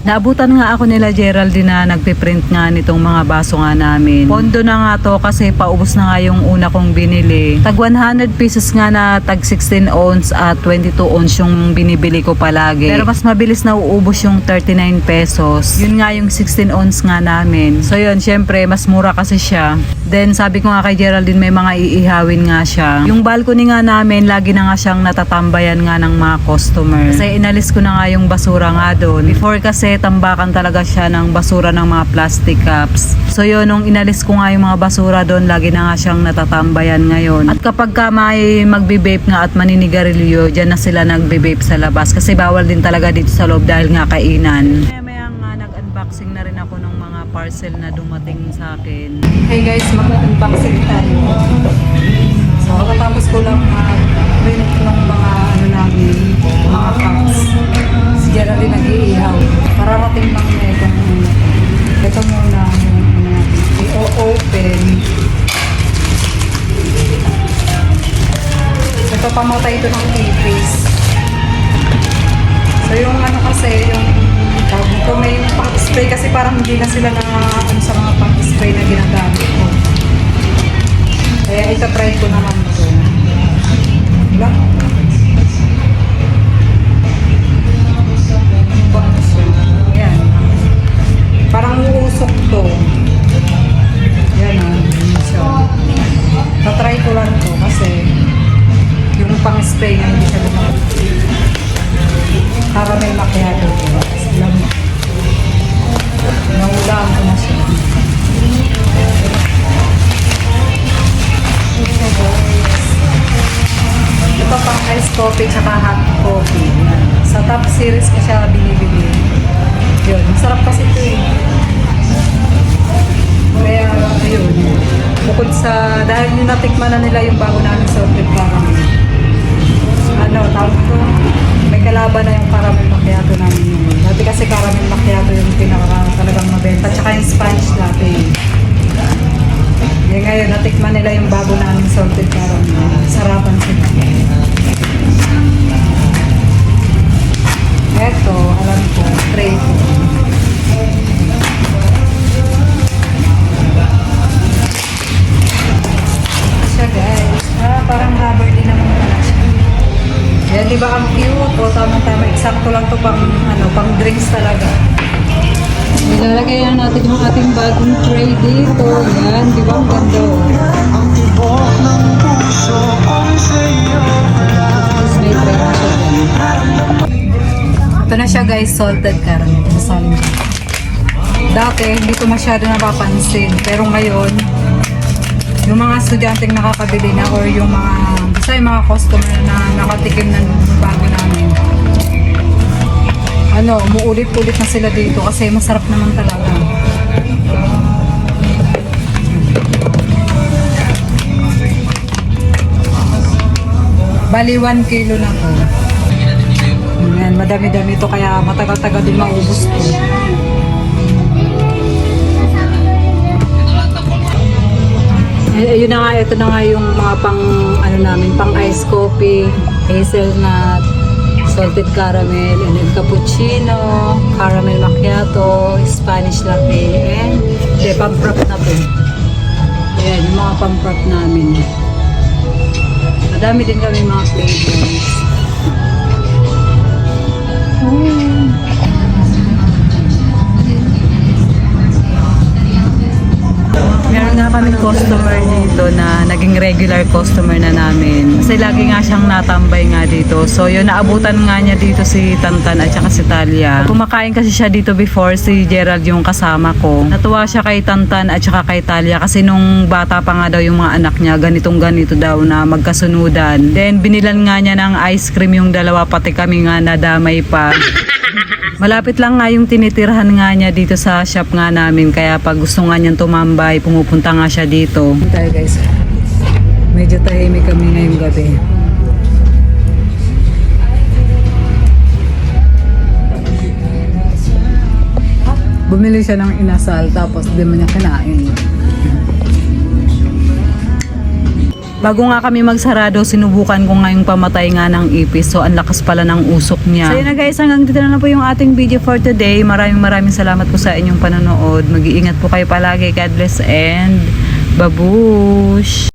Naabutan nga ako nila Geraldine na nagpiprint nga nitong mga baso nga namin. Pondo na nga to kasi paubos na nga yung una kong binili. Tag 100 pesos nga na tag 16 ounce at 22 ounce yung binibili ko palagi. Pero mas mabilis na uubos yung 39 pesos. Yun nga yung 16 ounce nga namin. So yun, syempre mas mura kasi siya. Then sabi ko nga kay Geraldine may mga iihawin nga siya. Yung balcony nga namin, lagi na nga siyang natatambayan nga ng mga customer. Kasi inalis ko na nga yung basura nga doon. Before kasi tambakan talaga siya ng basura ng mga plastic cups. So yun, nung inalis ko nga yung mga basura doon, lagi na nga siyang natatambayan ngayon. At kapag ka may magbe-vape nga at maninigarilyo, dyan na sila nagbe-vape sa labas. Kasi bawal din talaga dito sa loob dahil nga kainan. Maya nga nag-unboxing na rin ako ng mga parcel na dumating sa akin. Hey guys, mag-unboxing tayo. So katapos ko lang print ng mga namin, mga cups. Si Geraldine nag-iihaw. Pararating lang na itong ito muna i-open. Ito pamatay ito ng ipis. So yung kasi yung ito may pang-spray kasi parang hindi na sila na sa mga pang-spray na ginagamit ko. Kaya ita-try ko naman ito. Diba? Ayan. Parang uusok to. Yan siya. Ta-try ko lang to kasi yung pang-spray na hindi siya lumabas. Para may macchiato. Alam mo. Naulaan ko na siya. Ito pang ice coffee tsaka hot coffee. Sa top series ko siya binibili. Yun, masarap kasi ito eh. Kaya, ayun. Bukod sa, dahil yung natikman na nila yung bago namin salted caramel. Tawag ko, may kalaban na yung caramel macchiato namin yun. Dati kasi caramel macchiato yung pinaka talagang mabenta. Tsaka yung sponge latte. Kaya ngayon, natikman nila yung bago namin salted caramel. Sarapan sila. Eto, alam ko, tray ko. Siya guys. Parang rubber din naman pala siya. Yan, di ba ang cute? O, tama-tama. Eksakto lang to pang, pang drinks talaga. Nilalagay na natin yung ating bagong tray dito. Yan, di ba ang ganda? Ang tibok ng puso ang sa'yo. May tray na siya dyan. Ito na siya guys, salted caramel. Masaling siya. Dati, hindi ko masyado napapansin. Pero ngayon, yung mga estudyanteng nakakabili na or yung mga, basta yung mga customer na nakatikim ng bago namin. Umuulit-ulit na sila dito kasi masarap naman talaga. Bali 1 kilo na po. Ayan, madami-dami ito kaya matagal-tagal din maubos ko. Ayun na nga, ito na nga yung mga pang namin, pang ice coffee, hazelnut, salted caramel, and then cappuccino, caramel macchiato, Spanish latte, and pang-prop na po. Ayan, yung mga pang-prop namin. Madami din kami mga flavors. Meron nga kaming customer dito na naging regular customer na namin. Kasi lagi nga siyang natambay nga dito. So yun, naabutan nga niya dito si Tantan at saka si Talia. Kumakain kasi siya dito before, si Gerald yung kasama ko. Natuwa siya kay Tantan at saka kay Talia kasi nung bata pa nga daw yung mga anak niya, ganitong ganito daw na magkasunudan. Then binilan nga niya ng ice cream yung dalawa, pati kami nga nadamay pa. Malapit lang nga yung tinitirhan nga niya dito sa shop nga namin. Kaya pag gusto nga niyang tumambay, pumupunta nga siya dito. Tayo guys. Medyo tahimik kami ngayong gabi. Bumili siya ng inasal tapos di mo niya kinain. Bago nga kami magsarado, sinubukan ko nga yung pamatay nga ng ipis. So, ang lakas pala ng usok niya. So, yun na guys, hanggang dito na lang po yung ating video for today. Maraming salamat po sa inyong panonood. Mag-iingat po kayo palagi. God bless and babush!